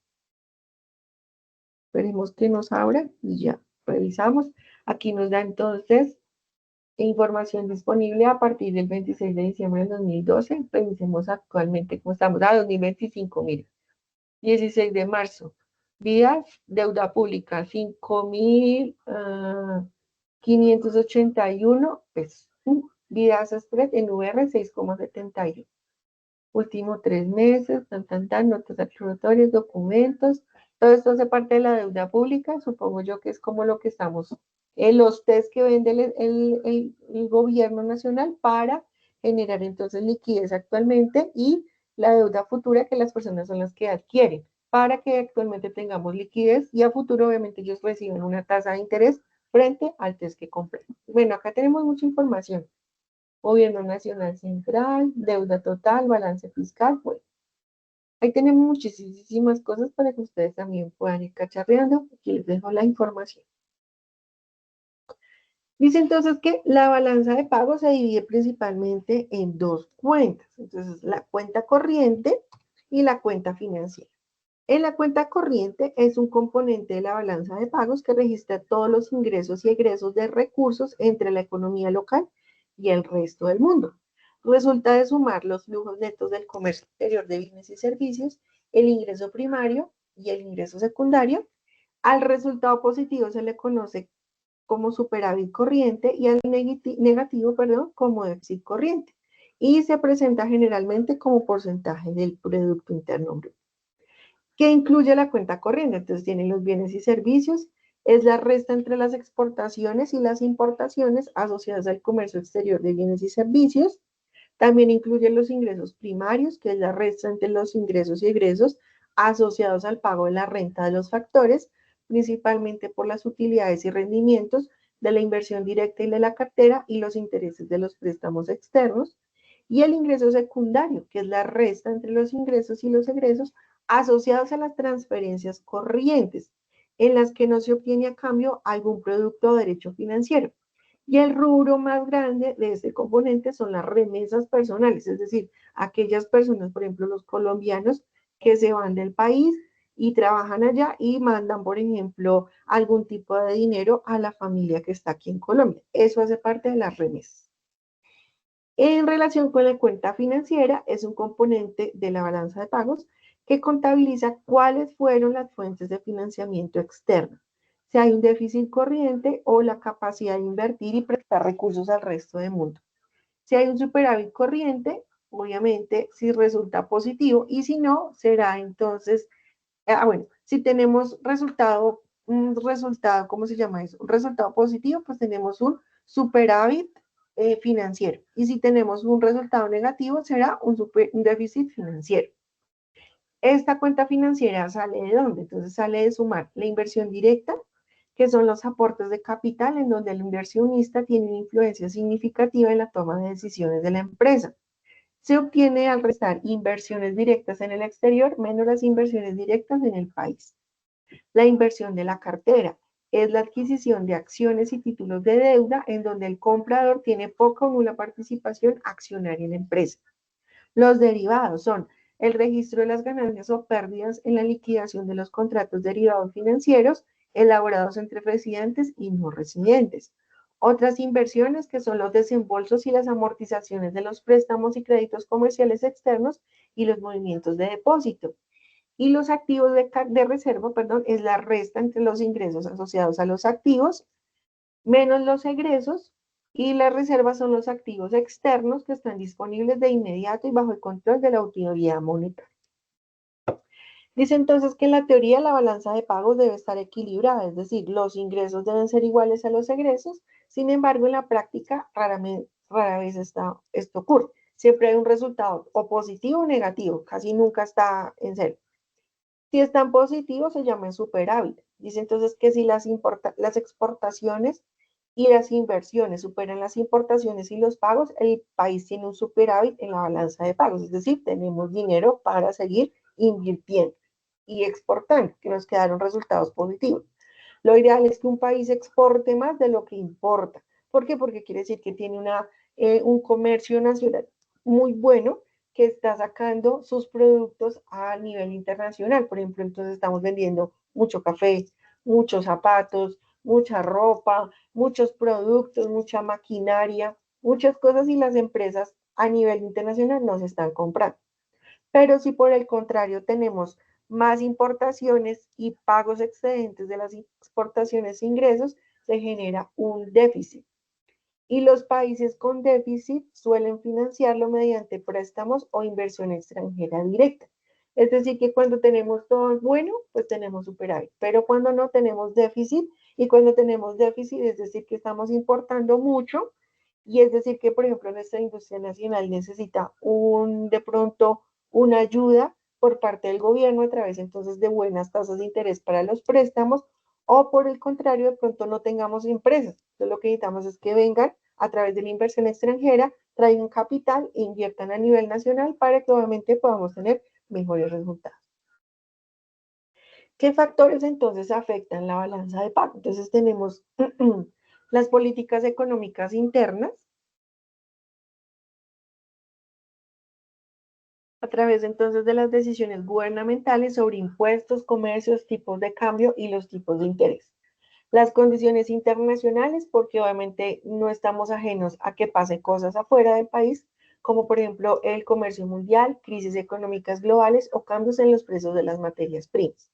Esperemos que nos abra y ya revisamos. Aquí nos da entonces información disponible a partir del 26 de diciembre del 2012. Revisemos actualmente cómo estamos. 2025, mire. 16 de marzo. Vidas, deuda pública, 5.581 pesos. Vidas spread en VR, 6,71. Último 3 meses, notas aclaratorias, documentos. Todo esto hace parte de la deuda pública. Supongo yo que es como lo que estamos, los test que vende el gobierno nacional para generar entonces liquidez actualmente y la deuda futura que las personas son las que adquieren para que actualmente tengamos liquidez y a futuro obviamente ellos reciben una tasa de interés frente al test que compren. Bueno, acá tenemos mucha información. Gobierno Nacional Central, deuda total, balance fiscal, bueno. Ahí tenemos muchísimas cosas para que ustedes también puedan ir cacharreando. Aquí les dejo la información. Dice entonces que la balanza de pago se divide principalmente en dos cuentas. Entonces, la cuenta corriente y la cuenta financiera. En la cuenta corriente es un componente de la balanza de pagos que registra todos los ingresos y egresos de recursos entre la economía local y el resto del mundo. Resulta de sumar los flujos netos del comercio exterior de bienes y servicios, el ingreso primario y el ingreso secundario. Al resultado positivo se le conoce como superávit corriente y al negativo, como déficit corriente. Y se presenta generalmente como porcentaje del Producto Interno Bruto. ¿Qué incluye la cuenta corriente? Entonces tiene los bienes y servicios, es la resta entre las exportaciones y las importaciones asociadas al comercio exterior de bienes y servicios. También incluye los ingresos primarios, que es la resta entre los ingresos y egresos asociados al pago de la renta de los factores, principalmente por las utilidades y rendimientos de la inversión directa y de la cartera y los intereses de los préstamos externos. Y el ingreso secundario, que es la resta entre los ingresos y los egresos asociados a las transferencias corrientes, en las que no se obtiene a cambio algún producto o derecho financiero. Y el rubro más grande de este componente son las remesas personales, es decir, aquellas personas, por ejemplo, los colombianos que se van del país y trabajan allá y mandan, por ejemplo, algún tipo de dinero a la familia que está aquí en Colombia. Eso hace parte de las remesas. En relación con la cuenta financiera, es un componente de la balanza de pagos que contabiliza cuáles fueron las fuentes de financiamiento externo, si hay un déficit corriente o la capacidad de invertir y prestar recursos al resto del mundo. Si hay un superávit corriente, obviamente si resulta positivo y si no, será entonces, bueno, si tenemos un resultado, ¿cómo se llama eso? Un resultado positivo, pues tenemos un superávit financiero. Y si tenemos un resultado negativo, será un déficit financiero. Esta cuenta financiera sale de dónde? Entonces sale de sumar la inversión directa, que son los aportes de capital en donde el inversionista tiene una influencia significativa en la toma de decisiones de la empresa. Se obtiene al restar inversiones directas en el exterior menos las inversiones directas en el país. La inversión de la cartera es la adquisición de acciones y títulos de deuda en donde el comprador tiene poca o nula participación accionaria en la empresa. Los derivados son el registro de las ganancias o pérdidas en la liquidación de los contratos derivados financieros elaborados entre residentes y no residentes. Otras inversiones que son los desembolsos y las amortizaciones de los préstamos y créditos comerciales externos y los movimientos de depósito. Y los activos de reserva, es la resta entre los ingresos asociados a los activos menos los egresos Y las reservas son los activos externos que están disponibles de inmediato y bajo el control de la autoridad monetaria. Dice entonces que en la teoría la balanza de pagos debe estar equilibrada, es decir, los ingresos deben ser iguales a los egresos. Sin embargo, en la práctica rara vez esto ocurre. Siempre hay un resultado o positivo o negativo, casi nunca está en cero. Si están positivos, se llama superávit. Dice entonces que si las exportaciones y las inversiones superan las importaciones y los pagos, el país tiene un superávit en la balanza de pagos, es decir, tenemos dinero para seguir invirtiendo y exportando, que nos quedaron resultados positivos. Lo ideal es que un país exporte más de lo que importa. ¿Por qué? Porque quiere decir que tiene un comercio nacional muy bueno, que está sacando sus productos a nivel internacional. Por ejemplo, entonces estamos vendiendo mucho café, muchos zapatos, mucha ropa, muchos productos, mucha maquinaria, muchas cosas, y las empresas a nivel internacional nos están comprando. Pero si por el contrario tenemos más importaciones y pagos excedentes de las exportaciones e ingresos, se genera un déficit. Y los países con déficit suelen financiarlo mediante préstamos o inversión extranjera directa. Es decir, que cuando tenemos todo bueno, pues tenemos superávit, pero cuando no tenemos déficit, y cuando tenemos déficit, es decir, que estamos importando mucho, y es decir, que por ejemplo nuestra industria nacional necesita de pronto una ayuda por parte del gobierno a través entonces de buenas tasas de interés para los préstamos, o por el contrario, de pronto no tengamos empresas. Entonces lo que necesitamos es que vengan a través de la inversión extranjera, traigan capital e inviertan a nivel nacional para que obviamente podamos tener mejores resultados. ¿Qué factores entonces afectan la balanza de pago? Entonces tenemos las políticas económicas internas, a través entonces de las decisiones gubernamentales sobre impuestos, comercios, tipos de cambio y los tipos de interés. Las condiciones internacionales, porque obviamente no estamos ajenos a que pasen cosas afuera del país, como por ejemplo el comercio mundial, crisis económicas globales o cambios en los precios de las materias primas.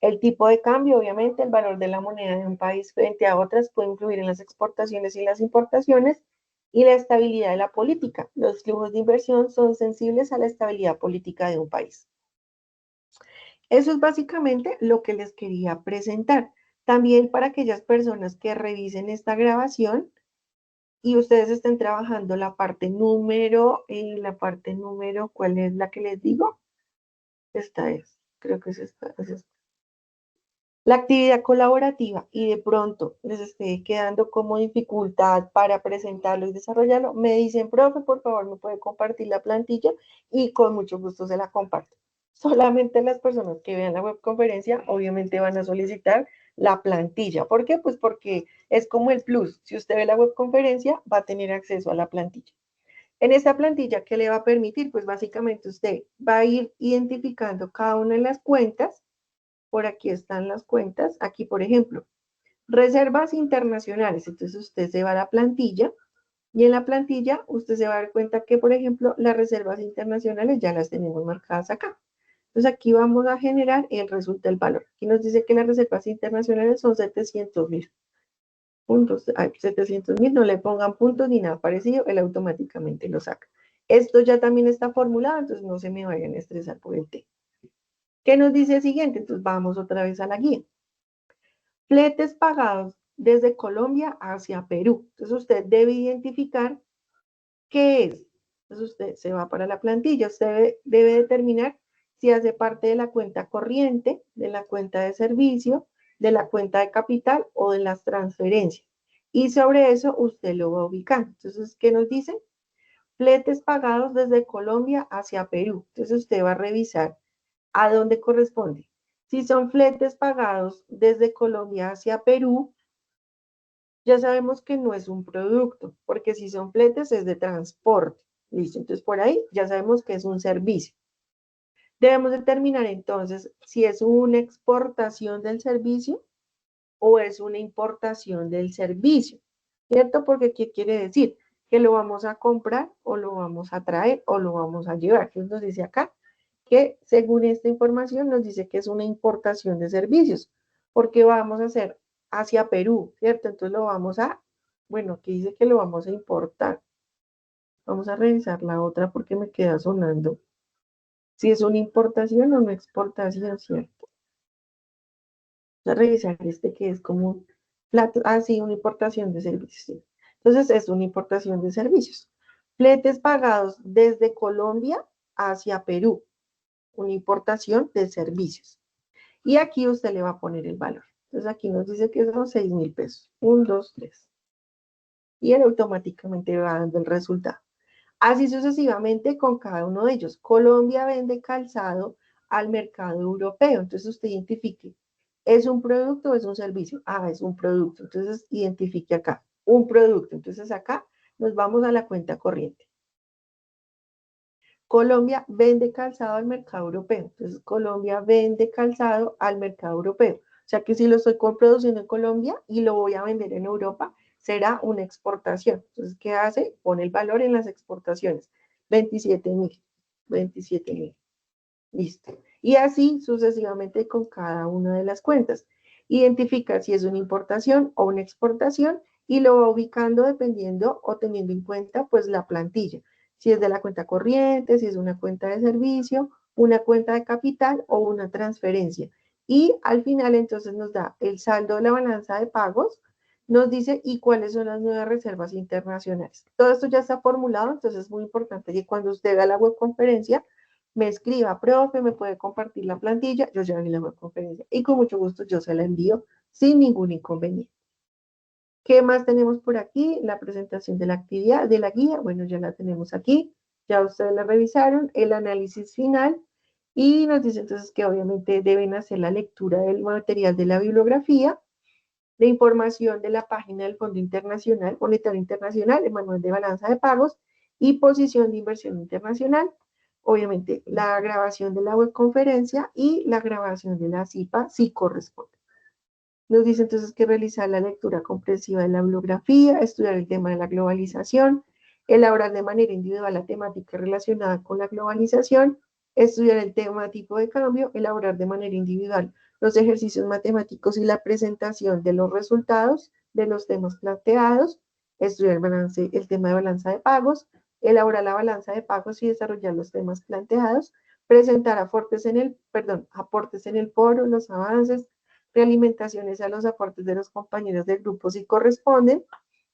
El tipo de cambio, obviamente, el valor de la moneda de un país frente a otras puede influir en las exportaciones y las importaciones, y la estabilidad de la política. Los flujos de inversión son sensibles a la estabilidad política de un país. Eso es básicamente lo que les quería presentar. También para aquellas personas que revisen esta grabación y ustedes estén trabajando la parte número, ¿cuál es la que les digo? Esta es, creo que es esta. La actividad colaborativa y de pronto les esté quedando como dificultad para presentarlo y desarrollarlo, me dicen, profe, por favor, me puede compartir la plantilla y con mucho gusto se la comparto. Solamente las personas que vean la webconferencia obviamente van a solicitar la plantilla. ¿Por qué? Pues porque es como el plus. Si usted ve la webconferencia, va a tener acceso a la plantilla. En esta plantilla, ¿qué le va a permitir? Pues básicamente usted va a ir identificando cada una de las cuentas. Por aquí están las cuentas. Aquí, por ejemplo, reservas internacionales. Entonces usted se va a la plantilla y en la plantilla usted se va a dar cuenta que, por ejemplo, las reservas internacionales ya las tenemos marcadas acá. Entonces aquí vamos a generar el resultado del valor. Aquí nos dice que las reservas internacionales son 700.000 puntos. 700.000, no le pongan puntos ni nada parecido, él automáticamente lo saca. Esto ya también está formulado, entonces no se me vayan a estresar por el tema. ¿Qué nos dice el siguiente? Entonces vamos otra vez a la guía. Fletes pagados desde Colombia hacia Perú. Entonces usted debe identificar qué es. Entonces usted se va para la plantilla, usted debe determinar si hace parte de la cuenta corriente, de la cuenta de servicio, de la cuenta de capital o de las transferencias. Y sobre eso usted lo va a ubicar. Entonces, ¿qué nos dice? Fletes pagados desde Colombia hacia Perú. Entonces usted va a revisar a dónde corresponde. Si son fletes pagados desde Colombia hacia Perú, ya sabemos que no es un producto, porque si son fletes es de transporte. Listo, entonces por ahí ya sabemos que es un servicio. Debemos determinar entonces si es una exportación del servicio o es una importación del servicio, ¿cierto? Porque ¿qué quiere decir? Que lo vamos a comprar o lo vamos a traer o lo vamos a llevar. ¿Qué nos dice acá? Que según esta información nos dice que es una importación de servicios, porque vamos a hacer hacia Perú, ¿cierto? Entonces lo vamos a Bueno, aquí dice que lo vamos a importar. Vamos a revisar la otra porque me queda sonando. Si es una importación o una exportación, ¿cierto? Vamos a revisar este que es como un plato. Ah, sí, una importación de servicios. Sí. Entonces, es una importación de servicios. Fletes pagados desde Colombia hacia Perú. Una importación de servicios. Y aquí usted le va a poner el valor. Entonces, aquí nos dice que son 6.000 pesos. 1, 2, 3. Y él automáticamente va dando el resultado. Así sucesivamente con cada uno de ellos. Colombia vende calzado al mercado europeo. Entonces usted identifique, ¿es un producto o es un servicio? Ah, es un producto. Entonces identifique acá, un producto. Entonces acá nos vamos a la cuenta corriente. Colombia vende calzado al mercado europeo. Entonces Colombia vende calzado al mercado europeo. O sea que si lo estoy produciendo en Colombia y lo voy a vender en Europa, será una exportación. Entonces, ¿qué hace? Pone el valor en las exportaciones. 27.000. 27.000. Listo. Y así sucesivamente con cada una de las cuentas. Identifica si es una importación o una exportación y lo va ubicando dependiendo o teniendo en cuenta pues la plantilla. Si es de la cuenta corriente, si es una cuenta de servicio, una cuenta de capital o una transferencia. Y al final entonces nos da el saldo de la balanza de pagos, nos dice y cuáles son las nuevas reservas internacionales. Todo esto ya está formulado, entonces es muy importante que cuando usted haga la webconferencia me escriba, profe, me puede compartir la plantilla, yo ya vi la webconferencia y con mucho gusto yo se la envío sin ningún inconveniente. ¿Qué más tenemos por aquí? La presentación de la actividad, de la guía, bueno, ya la tenemos aquí, ya ustedes la revisaron, el análisis final y nos dice entonces que obviamente deben hacer la lectura del material de la bibliografía, la información de la página del Fondo Internacional, Monetario Internacional, el manual de balanza de pagos y posición de inversión internacional. Obviamente, la grabación de la webconferencia y la grabación de la CIPA si corresponde. Nos dice entonces que realizar la lectura comprensiva de la bibliografía, estudiar el tema de la globalización, elaborar de manera individual la temática relacionada con la globalización, estudiar el tema tipo de cambio, elaborar de manera individual los ejercicios matemáticos y la presentación de los resultados de los temas planteados, estudiar el tema de balanza de pagos, elaborar la balanza de pagos y desarrollar los temas planteados, presentar aportes en el foro, los avances, realimentaciones a los aportes de los compañeros del grupo si corresponden,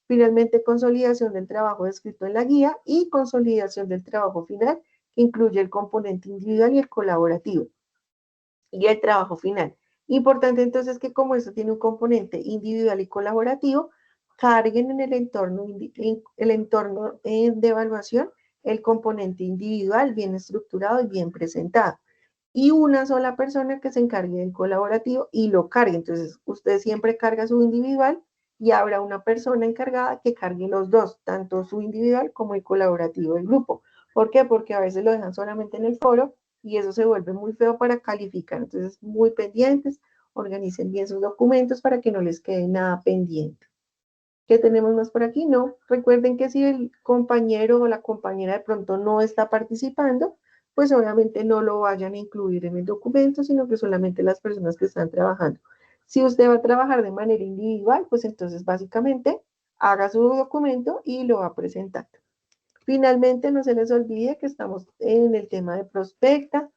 finalmente consolidación del trabajo descrito en la guía y consolidación del trabajo final que incluye el componente individual y el colaborativo y el trabajo final. Importante entonces que como esto tiene un componente individual y colaborativo, carguen en el entorno de evaluación el componente individual bien estructurado y bien presentado y una sola persona que se encargue del colaborativo y lo cargue. Entonces, usted siempre carga su individual y habrá una persona encargada que cargue los dos, tanto su individual como el colaborativo del grupo. ¿Por qué? Porque a veces lo dejan solamente en el foro y eso se vuelve muy feo para calificar. Entonces, muy pendientes, organicen bien sus documentos para que no les quede nada pendiente. ¿Qué tenemos más por aquí? No. Recuerden que si el compañero o la compañera de pronto no está participando, pues obviamente no lo vayan a incluir en el documento, sino que solamente las personas que están trabajando. Si usted va a trabajar de manera individual, pues entonces básicamente haga su documento y lo va a presentar. Finalmente, no se les olvide que estamos en el tema de prospecta.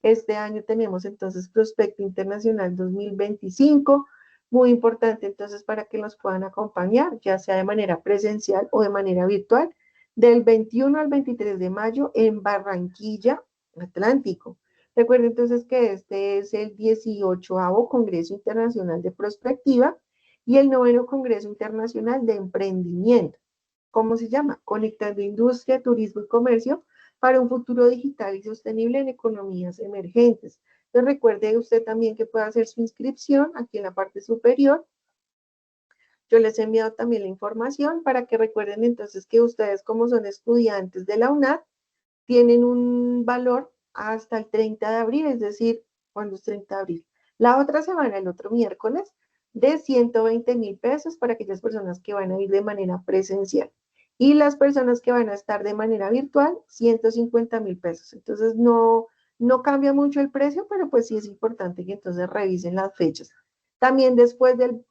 Este año tenemos entonces Prospecto Internacional 2025, muy importante entonces para que nos puedan acompañar, ya sea de manera presencial o de manera virtual, del 21 al 23 de mayo en Barranquilla, Atlántico. Recuerden entonces que este es el 18º Congreso Internacional de Prospectiva y el 9º Congreso Internacional de Emprendimiento. ¿Cómo se llama? Conectando industria, turismo y comercio para un futuro digital y sostenible en economías emergentes. Entonces recuerde usted también que puede hacer su inscripción aquí en la parte superior. Yo les he enviado también la información para que recuerden entonces que ustedes como son estudiantes de la UNAD tienen un valor hasta el 30 de abril, es decir, ¿cuándo es 30 de abril? La otra semana, el otro miércoles, de 120.000 pesos para aquellas personas que van a ir de manera presencial. Y las personas que van a estar de manera virtual, 150.000 pesos. Entonces, no cambia mucho el precio, pero pues sí es importante que entonces revisen las fechas. También después del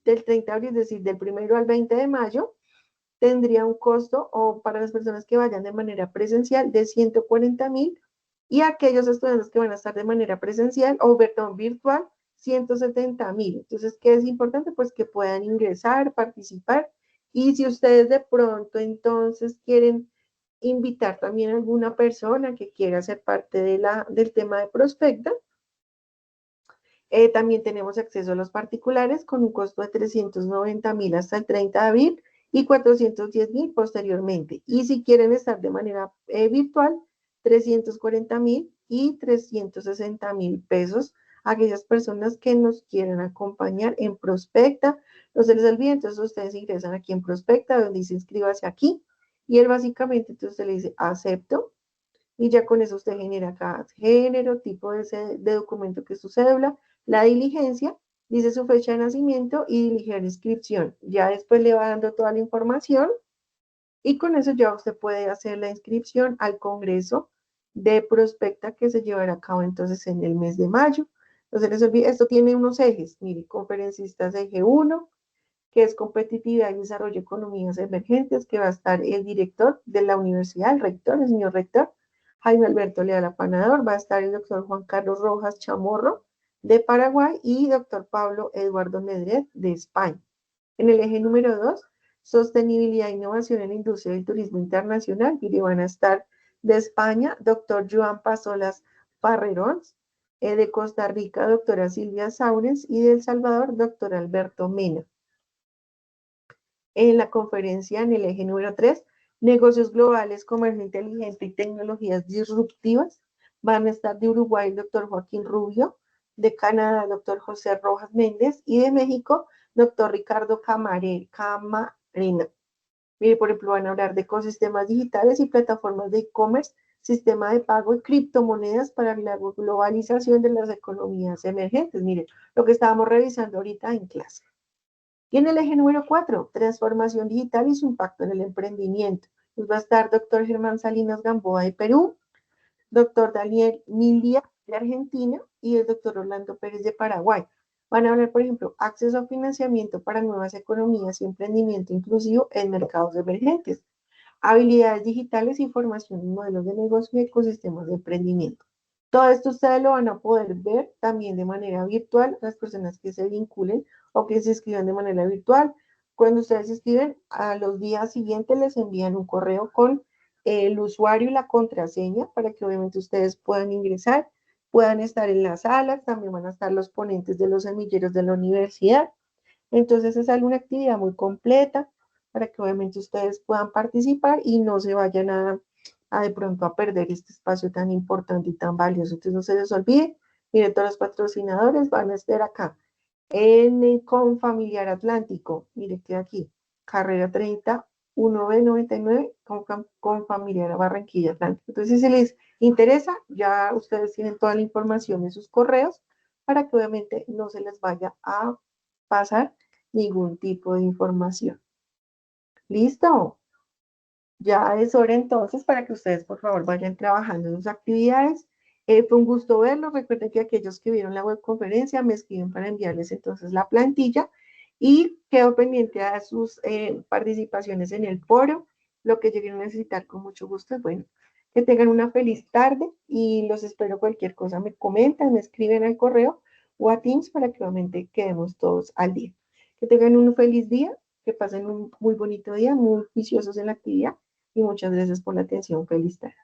del 30 de abril, es decir, del 1 al 20 de mayo, tendría un costo, o para las personas que vayan de manera presencial, de 140.000, y aquellos estudiantes que van a estar de manera presencial o perdón, virtual, 170.000. Entonces, ¿qué es importante? Pues que puedan ingresar, participar, y si ustedes de pronto entonces quieren invitar también a alguna persona que quiera ser parte del tema de Prospecta, también tenemos acceso a los particulares con un costo de 390.000 hasta el 30 de abril y 410.000 posteriormente. Y si quieren estar de manera virtual, 340.000 y 360.000 pesos a aquellas personas que nos quieran acompañar en Prospecta. No se les olvide, entonces ustedes ingresan aquí en Prospecta, donde dice inscríbase aquí, y él básicamente entonces le dice acepto, y ya con eso usted genera acá género, tipo de documento que es su cédula, la diligencia, dice su fecha de nacimiento y dirigir inscripción. Ya después le va dando toda la información y con eso ya usted puede hacer la inscripción al Congreso de Prospecta que se llevará a cabo entonces en el mes de mayo. No se les olvide, esto tiene unos ejes, mire, conferencistas eje 1, que es competitividad y desarrollo de economías emergentes, que va a estar el director de la universidad, el rector, el señor rector, Jaime Alberto Leal Apanador, va a estar el doctor Juan Carlos Rojas Chamorro de Paraguay y doctor Pablo Eduardo Nedret de España. En el eje número 2, sostenibilidad e innovación en la industria del turismo internacional, y van a estar de España, doctor Joan Pasolas Farrerons, de Costa Rica, doctora Silvia Saurens, y de El Salvador, doctor Alberto Mena. En la conferencia en el eje número 3, negocios globales, comercio inteligente y tecnologías disruptivas, van a estar de Uruguay el doctor Joaquín Rubio, de Canadá el doctor José Rojas Méndez y de México doctor Ricardo Camarena. Mire, por ejemplo, van a hablar de ecosistemas digitales y plataformas de e-commerce, sistema de pago y criptomonedas para la globalización de las economías emergentes. Mire, lo que estábamos revisando ahorita en clase. Y en el eje número 4, transformación digital y su impacto en el emprendimiento. Pues va a estar doctor Germán Salinas Gamboa de Perú, doctor Daniel Mildia de Argentina y el doctor Orlando Pérez de Paraguay. Van a hablar, por ejemplo, acceso a financiamiento para nuevas economías y emprendimiento inclusivo en mercados emergentes, habilidades digitales y formación en modelos de negocio y ecosistemas de emprendimiento. Todo esto ustedes lo van a poder ver también de manera virtual, las personas que se vinculen o que se inscriban de manera virtual. Cuando ustedes se inscriben, a los días siguientes les envían un correo con el usuario y la contraseña para que obviamente ustedes puedan ingresar, puedan estar en las salas, también van a estar los ponentes de los semilleros de la universidad. Entonces es alguna actividad muy completa para que obviamente ustedes puedan participar y no se vayan a de pronto a perder este espacio tan importante y tan valioso. Entonces no se les olvide, miren, todos los patrocinadores van a estar acá en el Confamiliar Atlántico, mire que aquí, carrera 30, 1B99, Confamiliar Barranquilla Atlántico. Entonces, si se les interesa, ya ustedes tienen toda la información en sus correos para que obviamente no se les vaya a pasar ningún tipo de información. ¿Listo? Ya es hora entonces para que ustedes por favor vayan trabajando en sus actividades. Fue un gusto verlos. Recuerden que aquellos que vieron la webconferencia me escriben para enviarles entonces la plantilla y quedo pendiente a sus participaciones en el foro. Lo que lleguen a necesitar con mucho gusto. Bueno, que tengan una feliz tarde y los espero. Cualquier cosa me comentan, me escriben al correo o a Teams para que obviamente quedemos todos al día. Que tengan un feliz día, que pasen un muy bonito día, muy juiciosos en la actividad y muchas gracias por la atención. Feliz tarde.